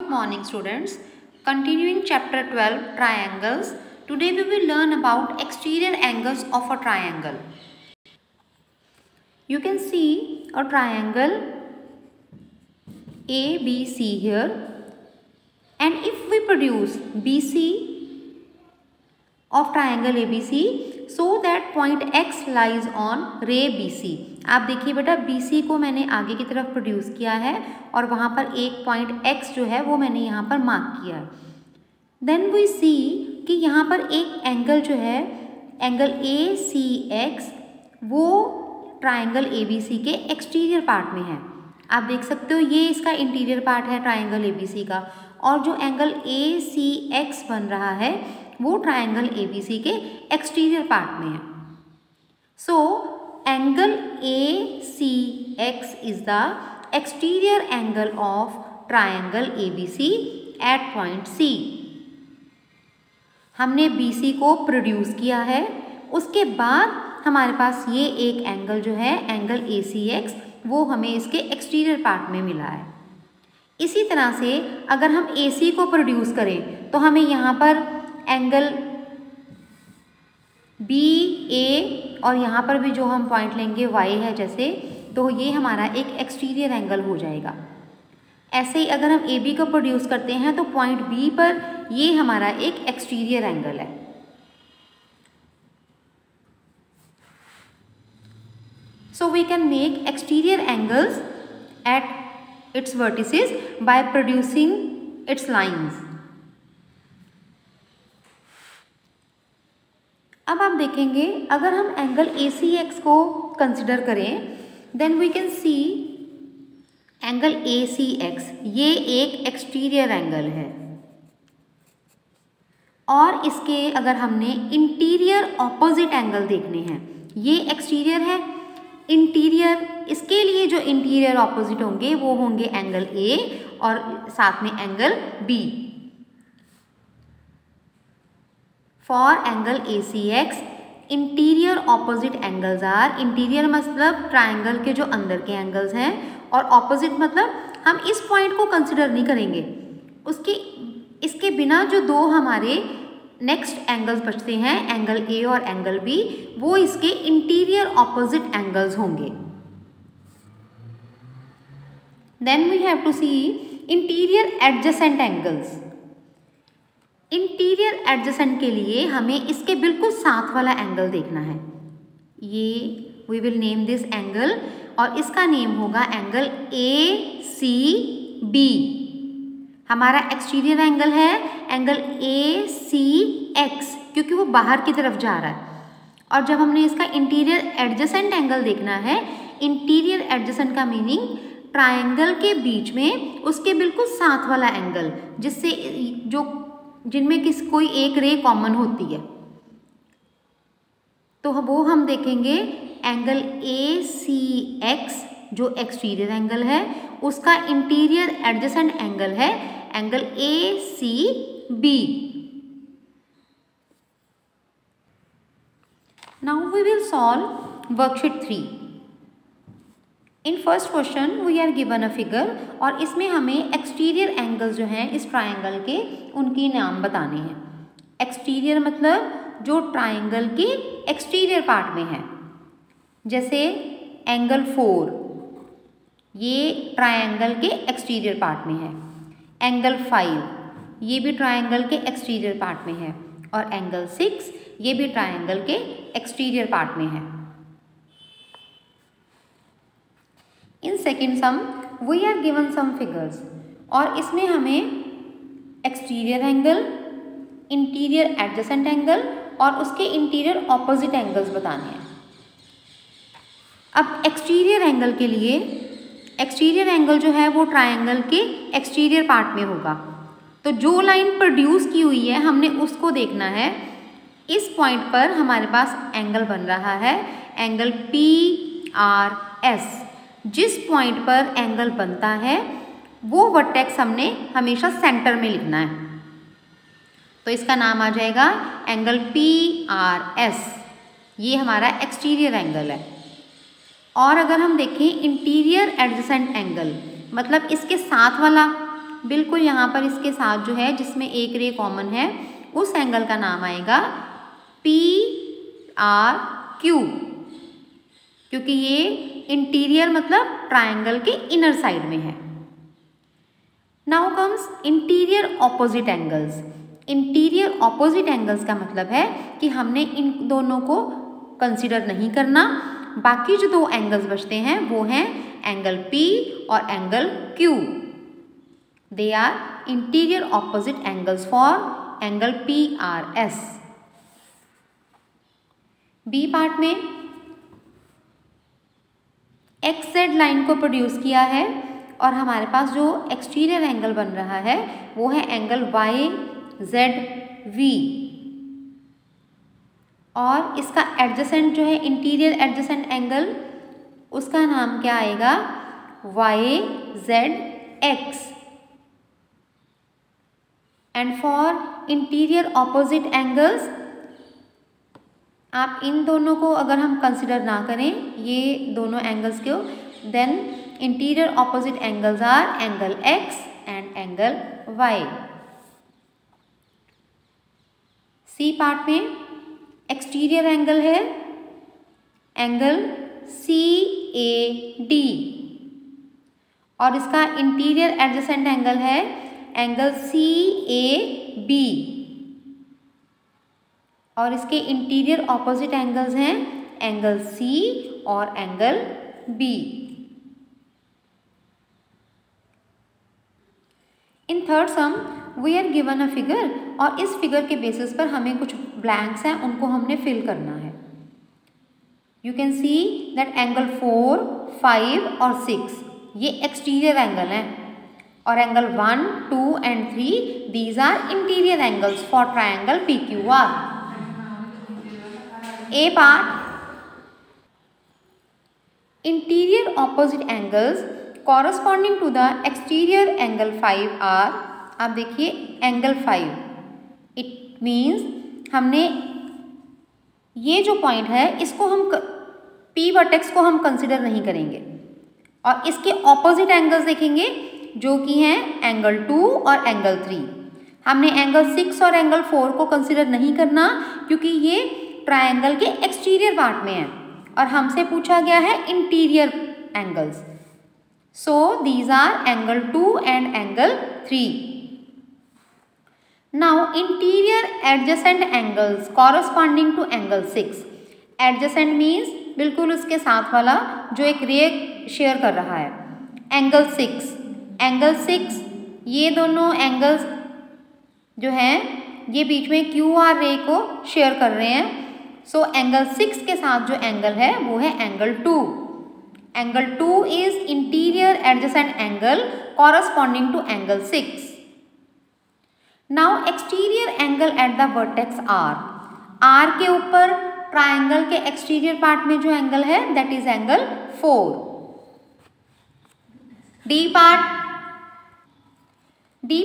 Good morning students. Continuing chapter 12 triangles. Today we will learn about exterior angles of a triangle. You can see a triangle ABC here, and if we produce BC of triangle ABC so that point X lies on ray BC. आप देखिए बेटा BC को मैंने आगे की तरफ produce किया है और वहाँ पर एक पॉइंट X जो है वो मैंने यहाँ पर मार्क किया है. देन वी सी कि यहाँ पर एक एंगल जो है एंगल ACX वो ट्राइंगल ABC के एक्सटीरियर पार्ट में है. आप देख सकते हो ये इसका इंटीरियर पार्ट है ट्राइंगल ABC का, और जो एंगल ACX बन रहा है वो ट्राइंगल ABC के एक्सटीरियर पार्ट में है. So angle ACX is the exterior angle of triangle ABC at point C. हमने BC को प्रोड्यूस किया है, उसके बाद हमारे पास ये एक एंगल जो है एंगल ACX वो हमें इसके एक्सटीरियर पार्ट में मिला है. इसी तरह से अगर हम AC को प्रोड्यूस करें तो हमें यहाँ पर एंगल BA और यहाँ पर भी जो हम पॉइंट लेंगे Y है जैसे, तो ये हमारा एक एक्सटीरियर एंगल हो जाएगा. ऐसे ही अगर हम AB को प्रोड्यूस करते हैं तो पॉइंट B पर ये हमारा एक एक्सटीरियर एंगल है. So we can make exterior angles at its vertices by producing its lines. अब आप देखेंगे अगर हम एंगल ACX को कंसिडर करें then we can see angle ACX ये एक एक्सटीरियर एंगल है, और इसके अगर हमने इंटीरियर ऑपोजिट एंगल देखने हैं, ये एक्सटीरियर है इंटीरियर, इसके लिए जो इंटीरियर ऑपोजिट होंगे वो होंगे एंगल A और साथ में angle B. For angle ACX interior opposite angles are, interior मतलब ट्राइंगल के जो अंदर के एंगल्स हैं, और ऑपोजिट मतलब हम इस पॉइंट को कंसिडर नहीं करेंगे, इसके बिना जो दो हमारे नेक्स्ट एंगल्स बचते हैं एंगल A और एंगल B वो इसके इंटीरियर ऑपोजिट एंगल्स होंगे. Then we have to see interior adjacent angles. Interior adjacent के लिए हमें इसके बिल्कुल साथ वाला एंगल देखना है. ये we will name this angle और इसका नेम होगा एंगल ACB. हमारा एक्सटीरियर एंगल है एंगल ACX क्योंकि वो बाहर की तरफ जा रहा है, और जब हमने इसका इंटीरियर एडजेसेंट एंगल देखना है, इंटीरियर एडजेसेंट का मीनिंग ट्राइंगल के बीच में उसके बिल्कुल साथ वाला एंगल जिससे जो जिनमें कोई एक रे कॉमन होती है, तो वो हम देखेंगे एंगल ACX जो एक्सटीरियर एंगल है उसका इंटीरियर एडजेसेंट एंगल है angle ACB. Now we will solve worksheet 3. In first question we are given a figure और इसमें हमें एक्सटीरियर एंगल्स जो हैं इस ट्राइंगल के उनकी नाम बताने हैं. एक्सटीरियर मतलब जो ट्राइंगल के एक्सटीरियर पार्ट में है, जैसे एंगल 4 ये ट्राइंगल के एक्सटीरियर पार्ट में है, एंगल 5 ये भी ट्राइंगल के एक्सटीरियर पार्ट में है, और एंगल 6 ये भी ट्राइंगल के एक्सटीरियर पार्ट में है. In second sum we are given some figures और इसमें हमें exterior angle, interior adjacent angle और उसके इंटीरियर ऑपोजिट एंगल्स बताने हैं. अब एक्सटीरियर एंगल के लिए एक्सटीरियर एंगल जो है वो ट्राइंगल के एक्सटीरियर पार्ट में होगा, तो जो लाइन प्रोड्यूस की हुई है हमने उसको देखना है. इस पॉइंट पर हमारे पास एंगल बन रहा है एंगल PRS. जिस पॉइंट पर एंगल बनता है वो वर्टेक्स हमने हमेशा सेंटर में लिखना है, तो इसका नाम आ जाएगा एंगल PRS. ये हमारा एक्सटीरियर एंगल है. और अगर हम देखें इंटीरियर एडजेसेंट एंगल मतलब इसके साथ वाला बिल्कुल यहाँ पर इसके साथ जो है जिसमें एक रे कॉमन है उस एंगल का नाम आएगा PRQ, क्योंकि ये इंटीरियर मतलब ट्रायंगल के इनर साइड में है। Now comes interior opposite angles. Interior opposite angles का मतलब है कि हमने इन दोनों को कंसिडर नहीं करना, बाकी जो दो एंगल्स बचते हैं वो हैं एंगल P और angle Q। They are interior opposite angles for angle PRS। B part में XZ लाइन को प्रोड्यूस किया है और हमारे पास जो एक्सटीरियर एंगल बन रहा है वो है एंगल YZV, और इसका एडजेसेंट जो है इंटीरियर एडजेसेंट एंगल उसका नाम क्या आएगा YZX। And for interior opposite angles, आप इन दोनों को अगर हम कंसिडर ना करें ये दोनों एंगल्स को, then interior opposite angles are angle X and angle Y। C part में एक्सटीरियर एंगल है एंगल CAD और इसका इंटीरियर एडजेसेंट एंगल है एंगल CAB, और इसके इंटीरियर ऑपोजिट एंगल्स हैं एंगल C और angle B। In third sum we are given a figure, और इस फिगर के बेसिस पर हमें कुछ ब्लैंक्स हैं उनको हमने फिल करना है। You can see that angle 4, 5 और 6 ये एक्सटीरियर एंगल हैं, और angle 1, 2 and 3 these are interior angles for triangle PQR। A part, interior opposite angles corresponding to the exterior angle 5 are, आप देखिए एंगल 5, इट मीन्स हमने ये जो पॉइंट है इसको हम P वर्टेक्स को हम कंसिडर नहीं करेंगे, और इसके ऑपोजिट एंगल्स देखेंगे जो कि हैं एंगल 2 और एंगल 3। हमने एंगल 6 और एंगल 4 को कंसिडर नहीं करना क्योंकि ये ट्रायंगल के एक्सटीरियर पार्ट में है और हमसे पूछा गया है interior angles. So these are angle 2 and angle 3। Now interior adjacent angles corresponding to angle 6। Adjacent means बिल्कुल उसके साथ वाला जो एक रे शेयर कर रहा है। एंगल 6, एंगल 6 ये दोनों एंगल्स जो हैं ये बीच में QR रे को शेयर कर रहे हैं। सो एंगल 6 के साथ जो एंगल है वो है angle 2। Angle 2 is interior adjacent angle corresponding to angle 6। Now exterior angle at the vertex R के ऊपर ट्रायंगल के एक्सटीरियर पार्ट में जो एंगल है that is angle 4। D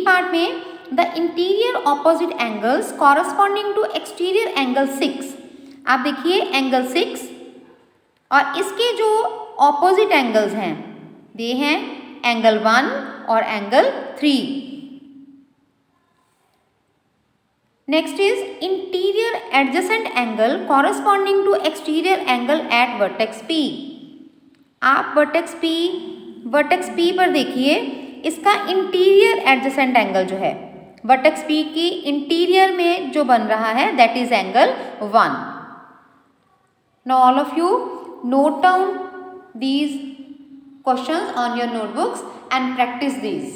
part में the interior opposite angles corresponding to exterior angle 6। आप देखिए angle 6 और इसके जो ऑपोजिट एंगल्स हैं वे हैं एंगल 1 और angle 3। Next is interior adjacent angle corresponding to exterior angle at vertex P। आप वर्टेक्स P पर देखिए इसका इंटीरियर एडजेसेंट एंगल जो है वर्टेक्स P की इंटीरियर में जो बन रहा है that is angle 1। Now all of you note down these questions on your notebooks and practice these.